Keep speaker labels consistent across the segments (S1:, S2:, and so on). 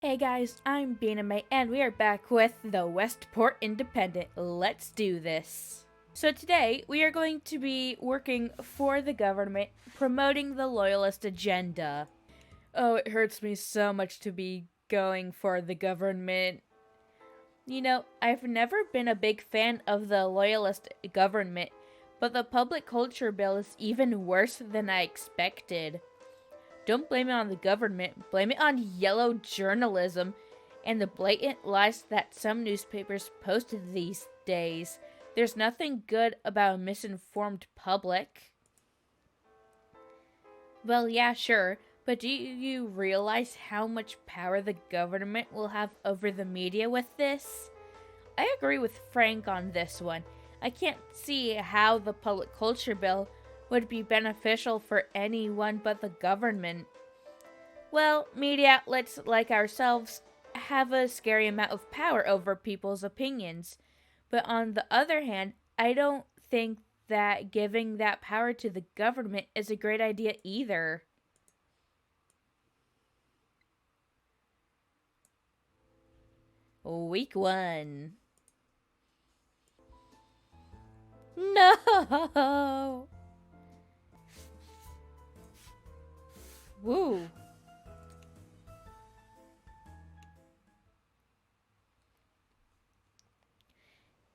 S1: Hey guys, I'm May, and we are back with the Westport Independent. Let's do this. So today, we are going to be working for the government, promoting the Loyalist agenda. Oh, it hurts me so much to be going for the government. You know, I've never been a big fan of the Loyalist government, but the public culture bill is even worse than I expected. Don't blame it on the government, blame it on yellow journalism and the blatant lies that some newspapers post these days. There's nothing good about a misinformed public. Well, yeah, sure, but do you realize how much power the government will have over the media with this? I agree with Frank on this one. I can't see how the public culture bill would be beneficial for anyone but the government. Well, media outlets like ourselves have a scary amount of power over people's opinions. But on the other hand, I don't think that giving that power to the government is a great idea either. Week 1. No! Woo!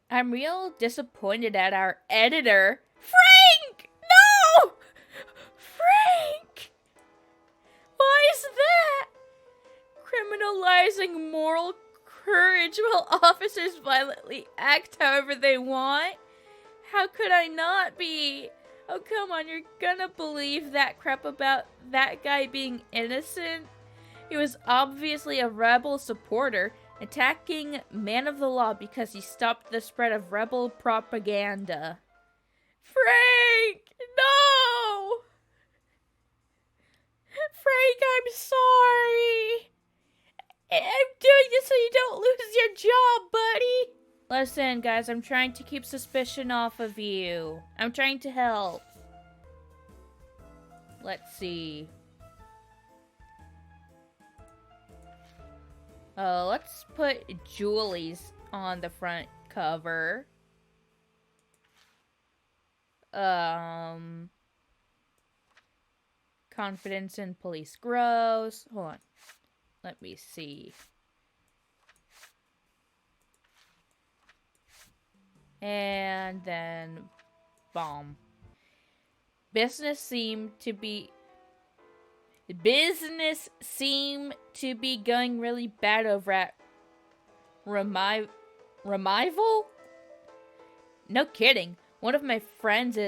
S1: I'm real disappointed at our editor. Frank! No! Frank! Why is that? Criminalizing moral courage while officers violently act however they want? How could I not be? Oh, come on, you're gonna believe that crap about that guy being innocent? He was obviously a rebel supporter, attacking man of the law because he stopped the spread of rebel propaganda. Frank! No! Frank, I'm sorry! I'm doing this so you don't lose your job, buddy! Listen, guys, I'm trying to keep suspicion off of you. I'm trying to help. Let's see. Let's put Julie's on the front cover. Confidence in police grows. Hold on. Let me see. And then bomb. Business seem to be going really bad over at Remival? No kidding. One of my friends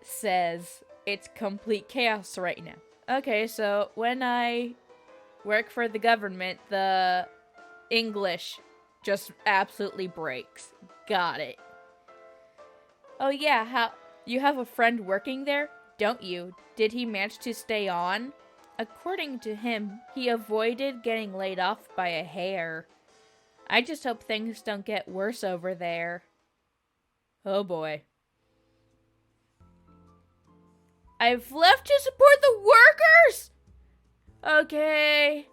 S1: says it's complete chaos right now. Okay, so when I work for the government, the English just absolutely breaks. Got it. Oh yeah, you have a friend working there, don't you? Did he manage to stay on? According to him, he avoided getting laid off by a hair. I just hope things don't get worse over there. Oh boy. I've left to support the workers! Okay.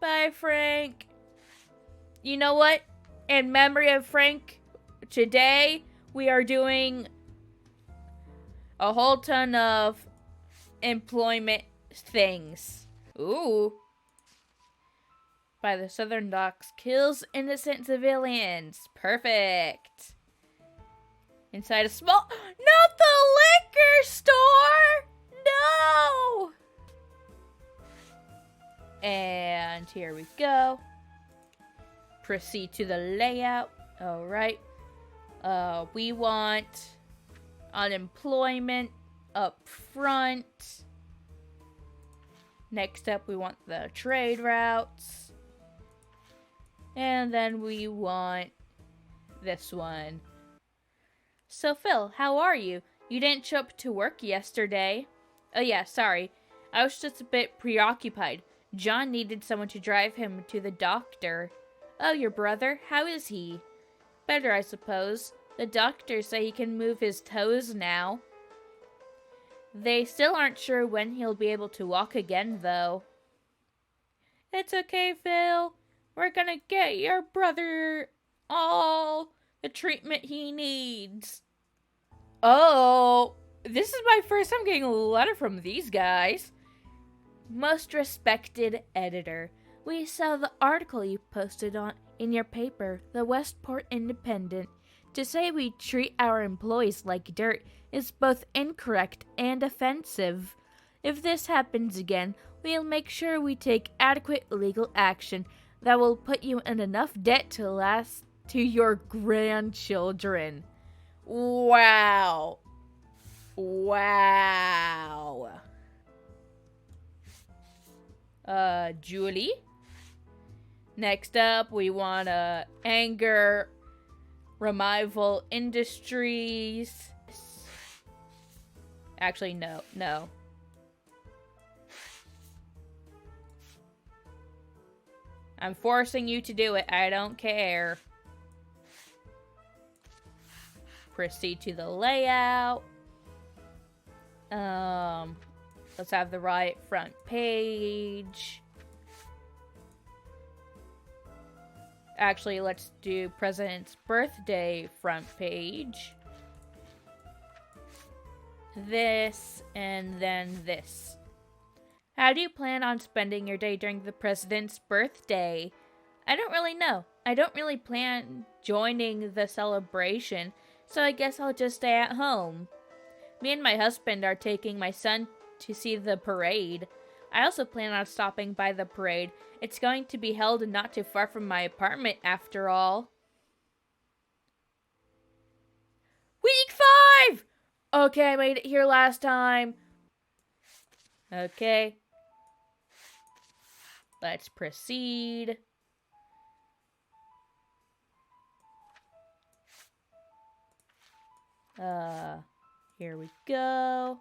S1: Bye, Frank. You know what? In memory of Frank, today we are doing a whole ton of employment things. Ooh. By the southern docks, kills innocent civilians. Perfect. Inside a small... Not the liquor store! No! And here we go. Proceed to the layout. Alright. We want unemployment up front. Next up, we want the trade routes. And then we want this one. So, Phil, how are you? You didn't show up to work yesterday. Oh yeah, sorry. I was just a bit preoccupied. John needed someone to drive him to the doctor. Oh, your brother? How is he? Better, I suppose. The doctors say he can move his toes now. They still aren't sure when he'll be able to walk again, though. It's okay, Phil. We're gonna get your brother all the treatment he needs. Oh, this is my first time getting a letter from these guys. Most respected editor, we saw the article you posted in your paper, the Westport Independent. To say we treat our employees like dirt is both incorrect and offensive. If this happens again, we'll make sure we take adequate legal action that will put you in enough debt to last to your grandchildren. Wow. Wow. Julie? Next up, we want Anger Revival Industries. Actually, no. I'm forcing you to do it. I don't care. Proceed to the layout. Let's have the right front page. Actually, let's do President's Birthday front page. This, and then this. How do you plan on spending your day during the President's birthday? I don't really know. I don't really plan joining the celebration, so I guess I'll just stay at home. Me and my husband are taking my son to see the parade. I also plan on stopping by the parade. It's going to be held not too far from my apartment, after all. Week 5! Okay, I made it here last time. Okay. Let's proceed. Here we go.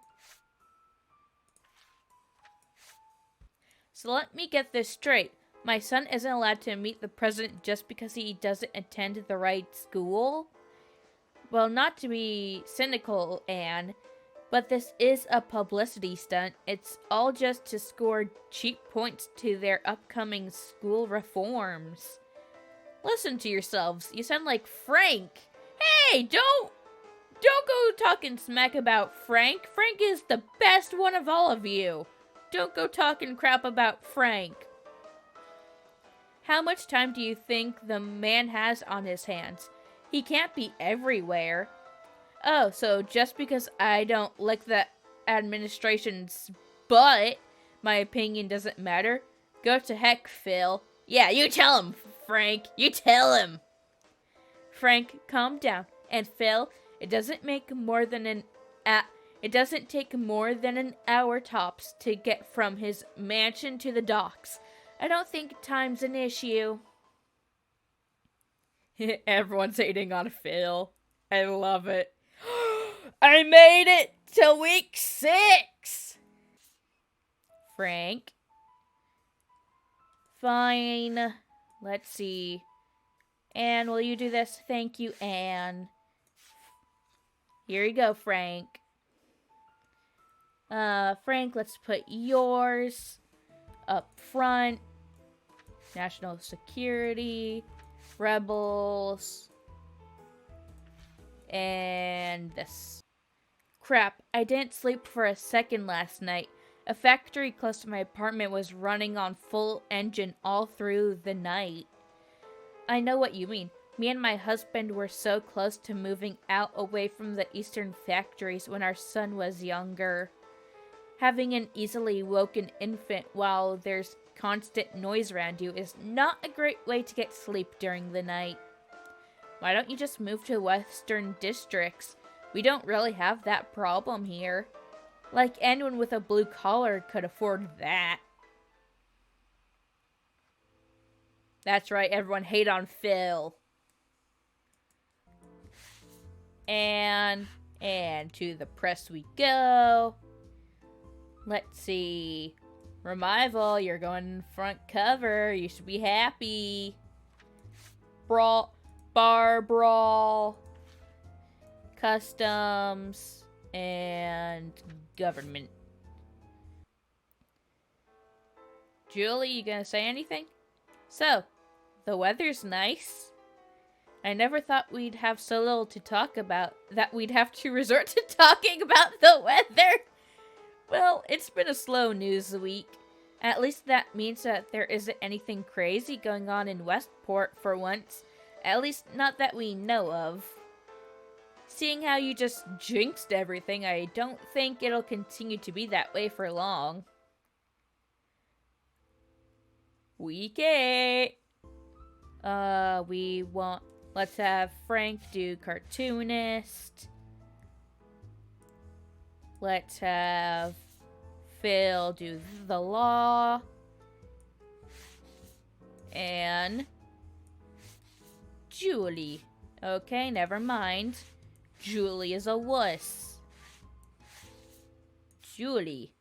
S1: So let me get this straight. My son isn't allowed to meet the president just because he doesn't attend the right school? Well, not to be cynical, Anne, but this is a publicity stunt. It's all just to score cheap points to their upcoming school reforms. Listen to yourselves. You sound like Frank. Hey, don't go talking smack about Frank. Frank is the best one of all of you. Don't go talking crap about Frank. How much time do you think the man has on his hands? He can't be everywhere. Oh, so just because I don't like the administration's butt, my opinion doesn't matter? Go to heck, Phil. Yeah, you tell him, Frank. You tell him. Frank, calm down. And Phil, it doesn't take more than an hour tops to get from his mansion to the docks. I don't think time's an issue. Everyone's hating on Phil. I love it. I made it to week 6! Frank. Fine. Let's see. Anne, will you do this? Thank you, Anne. Here you go, Frank. Frank, let's put yours up front. National security. Rebels. And this. Crap, I didn't sleep for a second last night. A factory close to my apartment was running on full engine all through the night. I know what you mean. Me and my husband were so close to moving out away from the eastern factories when our son was younger. Having an easily woken infant while there's constant noise around you is not a great way to get sleep during the night. Why don't you just move to western districts? We don't really have that problem here. Like anyone with a blue collar could afford that. That's right, everyone hate on Phil. And to the press we go. Let's see. Revival, you're going front cover. You should be happy. Bar brawl. Customs. and government. Julie, you gonna say anything? So, the weather's nice. I never thought we'd have so little to talk about that we'd have to resort to talking about the weather. Well, it's been a slow news week. At least that means that there isn't anything crazy going on in Westport for once. At least not that we know of. Seeing how you just jinxed everything, I don't think it'll continue to be that way for long. Week 8. Let's have Frank do cartoonist. Let's have Phil do the law. And Julie. Okay, never mind. Julie is a wuss. Julie.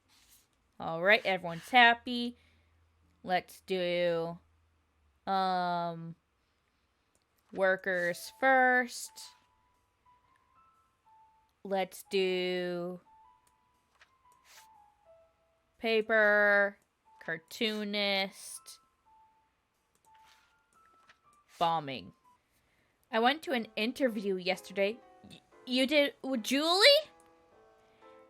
S1: Alright, everyone's happy. Let's do workers first. Let's do paper, cartoonist, bombing. I went to an interview yesterday. You did, Julie?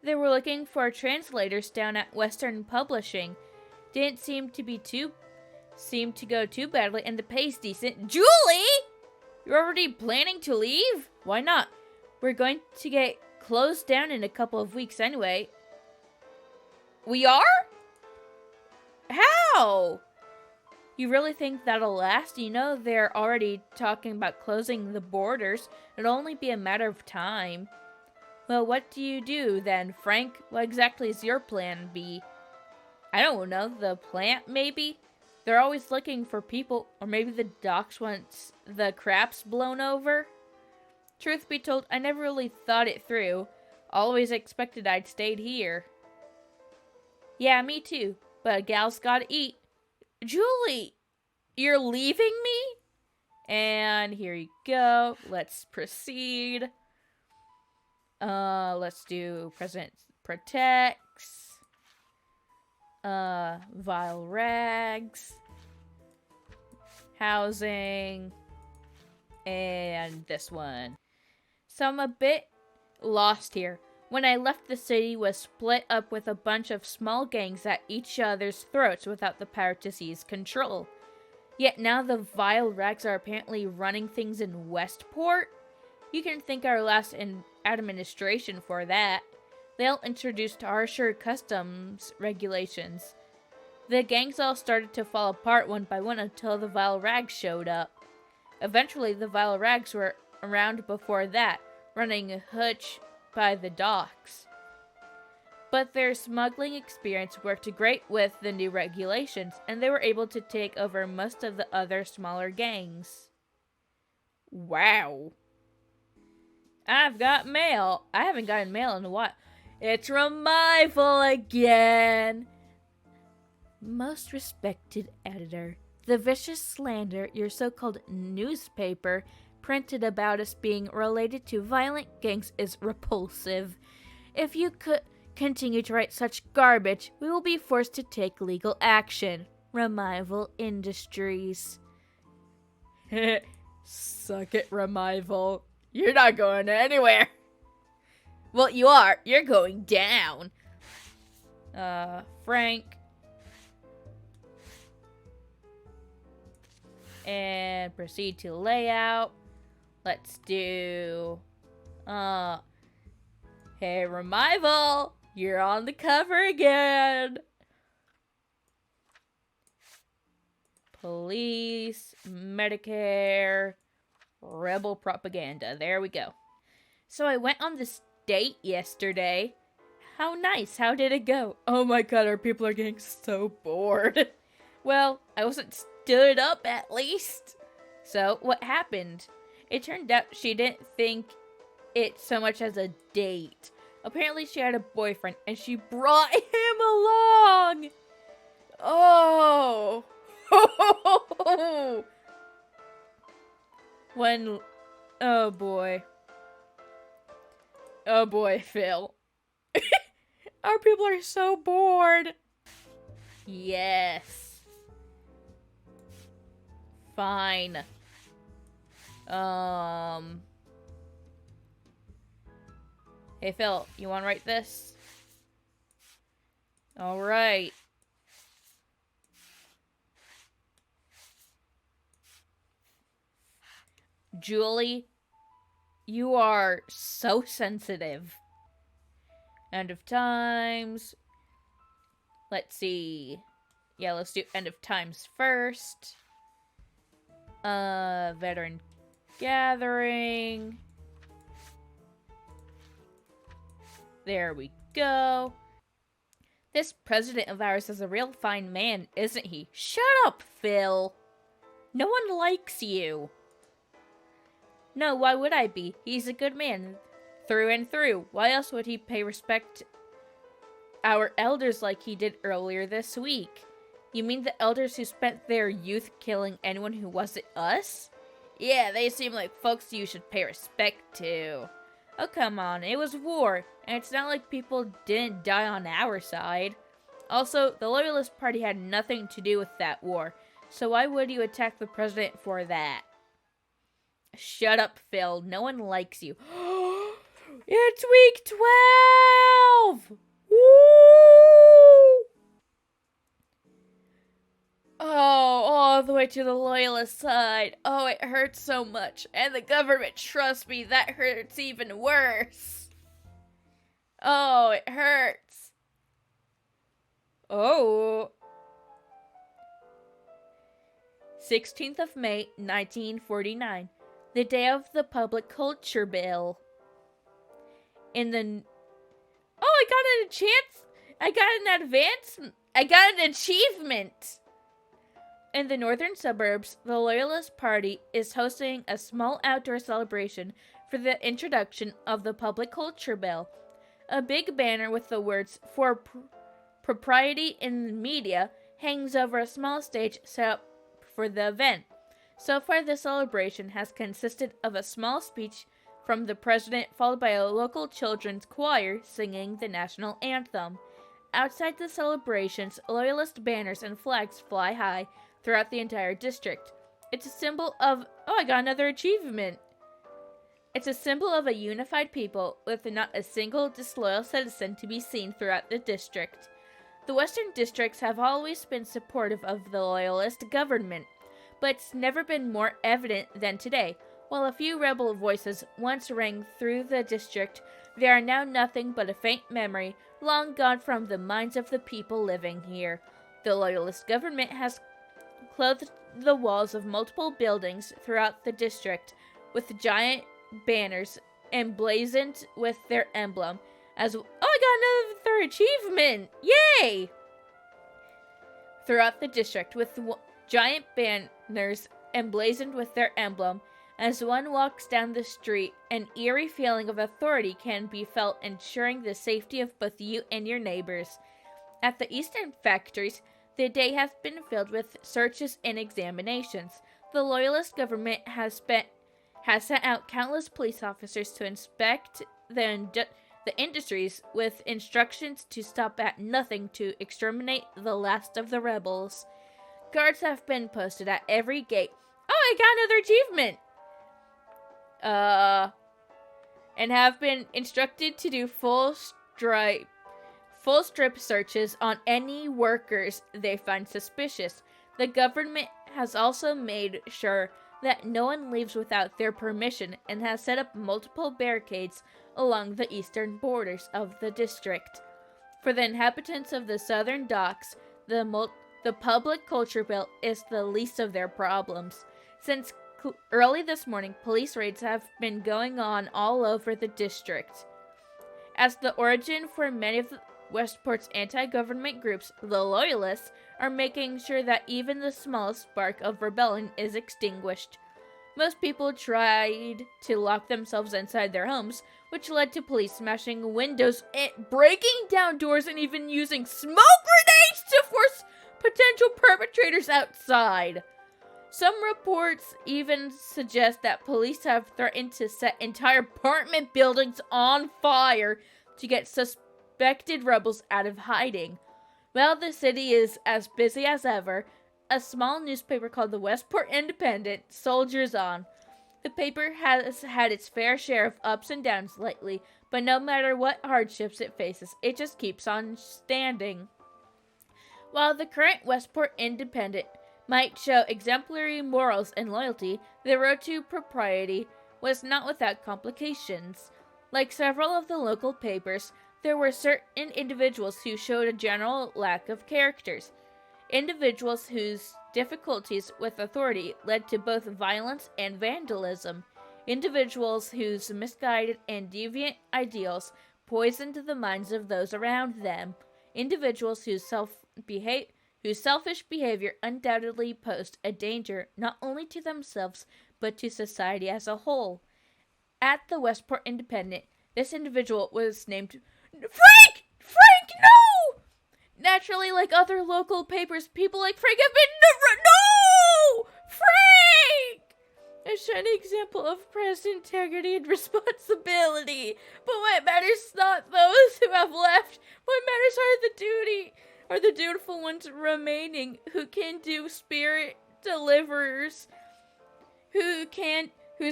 S1: They were looking for translators down at Western Publishing. Didn't seem to go too badly, and the pay's decent. Julie! You're already planning to leave? Why not? We're going to get closed down in a couple of weeks anyway. We are? How? You really think that'll last? You know they're already talking about closing the borders. It'll only be a matter of time. Well, what do you do then, Frank? What exactly is your plan B? I don't know, the plant maybe? They're always looking for people, or maybe the docks wants the craps blown over? Truth be told, I never really thought it through. Always expected I'd stayed here. Yeah, me too, but a gal's gotta eat. Julie, you're leaving me? And here you go. Let's proceed. Let's do President Protects. Vile rags. Housing. And this one. So I'm a bit lost here. When I left, the city was split up with a bunch of small gangs at each other's throats without the power to seize control. Yet now the vile rags are apparently running things in Westport? You can thank our last administration for that. They'll introduced harsher customs regulations. The gangs all started to fall apart one by one until the vile rags showed up. Eventually, the vile rags were around before that, running a hutch by the docks. But their smuggling experience worked great with the new regulations, and they were able to take over most of the other smaller gangs. Wow. I've got mail. I haven't gotten mail in a while. It's Revival again! Most respected editor, the vicious slander your so-called newspaper printed about us being related to violent gangs is repulsive. If you could continue to write such garbage, we will be forced to take legal action. Revival Industries. Suck it, Revival. You're not going anywhere. Well, you are. You're going down. Frank. And proceed to layout. Let's do, hey, Revival, you're on the cover again. Police, Medicare, rebel propaganda. There we go. So I went on this date yesterday. How nice. How did it go? Oh my god, our people are getting so bored. Well, I wasn't stood up at least. So what happened? It turned out she didn't think it so much as a date. Apparently she had a boyfriend and she brought him along. Oh. Oh boy. Oh boy, Phil. Our people are so bored. Yes. Fine. Hey, Phil, you want to write this? All right. Julie, you are so sensitive. End of times. Let's see. Yeah, let's do end of times first. Veteran gathering. There we go. This president of ours is a real fine man, isn't he? Shut up, Phil. No one likes you. No, why would I be? He's a good man. Through and through. Why else would he pay respect our elders like he did earlier this week? You mean the elders who spent their youth killing anyone who wasn't us? Yeah, they seem like folks you should pay respect to. Oh, come on, it was war, and it's not like people didn't die on our side. Also, the Loyalist Party had nothing to do with that war, so why would you attack the president for that? Shut up, Phil. No one likes you. It's week 12! Woo! Oh, all the way to the Loyalist side. Oh, it hurts so much. And the government, trust me, that hurts even worse. Oh, it hurts. Oh. 16th of May, 1949. The day of the Public Culture Bill. I got an achievement. In the northern suburbs, the Loyalist Party is hosting a small outdoor celebration for the introduction of the Public Culture Bill. A big banner with the words, "For Propriety in the Media," hangs over a small stage set up for the event. So far, the celebration has consisted of a small speech from the president, followed by a local children's choir singing the national anthem. Outside the celebrations, Loyalist banners and flags fly high throughout the entire district. It's a symbol of... Oh, I got another achievement! It's a symbol of a unified people, with not a single disloyal citizen to be seen throughout the district. The western districts have always been supportive of the Loyalist government, but it's never been more evident than today. While a few rebel voices once rang through the district, they are now nothing but a faint memory, long gone from the minds of the people living here. The Loyalist government has clothed the walls of multiple buildings throughout the district with giant banners emblazoned with their emblem. I got another achievement! Yay! Throughout the district with giant banners emblazoned with their emblem. As one walks down the street, an eerie feeling of authority can be felt, ensuring the safety of both you and your neighbors. At the eastern factories, the day has been filled with searches and examinations. The Loyalist government has sent out countless police officers to inspect the industries with instructions to stop at nothing to exterminate the last of the rebels. Guards have been posted at every gate. Oh, I got another achievement! And have been instructed to do full strip searches on any workers they find suspicious. The government has also made sure that no one leaves without their permission and has set up multiple barricades along the eastern borders of the district. For the inhabitants of the southern docks, the Public Culture Bill is the least of their problems. Since early this morning, police raids have been going on all over the district. As the origin for many of Westport's anti-government groups, the Loyalists are making sure that even the smallest spark of rebellion is extinguished. Most people tried to lock themselves inside their homes, which led to police smashing windows, and breaking down doors, and even using smoke grenades to force potential perpetrators outside. Some reports even suggest that police have threatened to set entire apartment buildings on fire to get expected rebels out of hiding. While the city is as busy as ever, a small newspaper called the Westport Independent soldiers on. The paper has had its fair share of ups and downs lately, but no matter what hardships it faces, it just keeps on standing. While the current Westport Independent might show exemplary morals and loyalty, the road to propriety was not without complications. Like several of the local papers, there were certain individuals who showed a general lack of characters. Individuals whose difficulties with authority led to both violence and vandalism. Individuals whose misguided and deviant ideals poisoned the minds of those around them. Individuals whose selfish behavior undoubtedly posed a danger not only to themselves but to society as a whole. At the Westport Independent, this individual was named Frank! Frank, no! Naturally, like other local papers, people like Frank have been no! Frank! A shining example of press integrity and responsibility. But what matters is not those who have left. What matters are the dutiful ones remaining, who can do spirit delivers, whose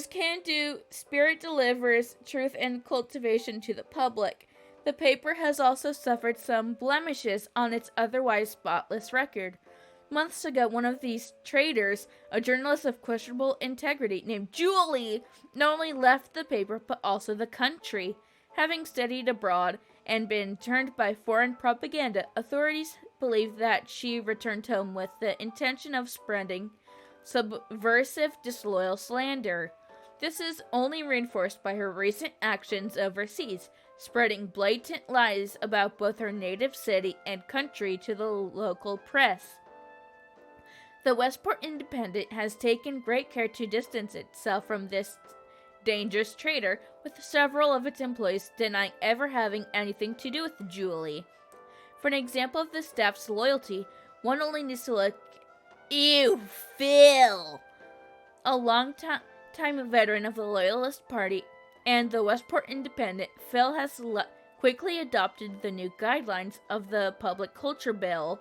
S1: can do spirit delivers truth and cultivation to the public. The paper has also suffered some blemishes on its otherwise spotless record. Months ago, one of these traitors, a journalist of questionable integrity named Julie, not only left the paper but also the country. Having studied abroad and been turned by foreign propaganda, authorities believe that she returned home with the intention of spreading subversive, disloyal slander. This is only reinforced by her recent actions overseas, spreading blatant lies about both her native city and country to the local press. The Westport Independent has taken great care to distance itself from this dangerous traitor, with several of its employees denying ever having anything to do with Julie. For an example of the staff's loyalty, one only needs to look. Ew, Phil! A long-time veteran of the Loyalist Party and the Westport Independent, Phil has quickly adopted the new guidelines of the Public Culture Bill,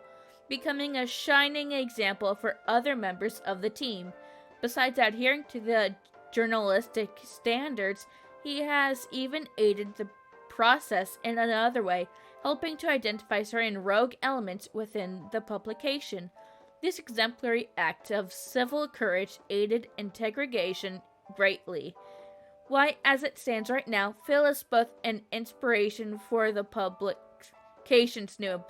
S1: becoming a shining example for other members of the team. Besides adhering to the journalistic standards, he has even aided the process in another way, helping to identify certain rogue elements within the publication. This exemplary act of civil courage aided integration greatly. Why, as it stands right now, Phil is both an inspiration for the publication's new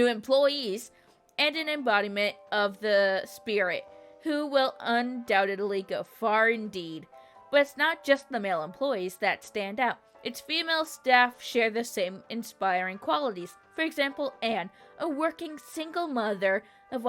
S1: employees, and an embodiment of the spirit, who will undoubtedly go far indeed. But it's not just the male employees that stand out. Its female staff share the same inspiring qualities. For example, Anne, a working single mother of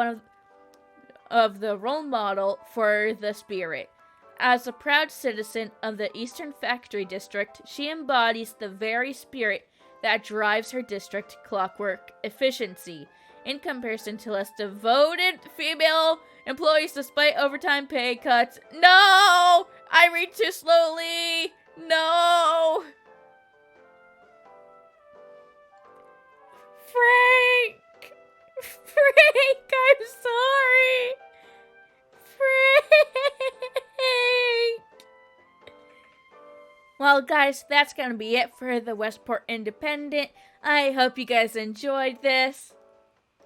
S1: the role model for the spirit. As a proud citizen of the Eastern Factory District, she embodies the very spirit that drives her district clockwork efficiency, in comparison to less devoted female employees despite overtime pay cuts. No! I read too slowly! No! Frank! Frank, I'm sorry! Frank! Well, guys, that's gonna be it for the Westport Independent. I hope you guys enjoyed this.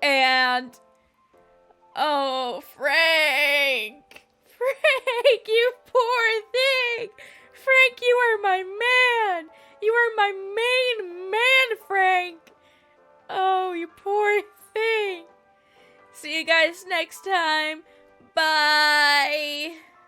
S1: And... oh, Frank! Frank, you poor thing! Frank, you are my man! You are my main man, Frank! Oh, you poor thing! See you guys next time. Bye!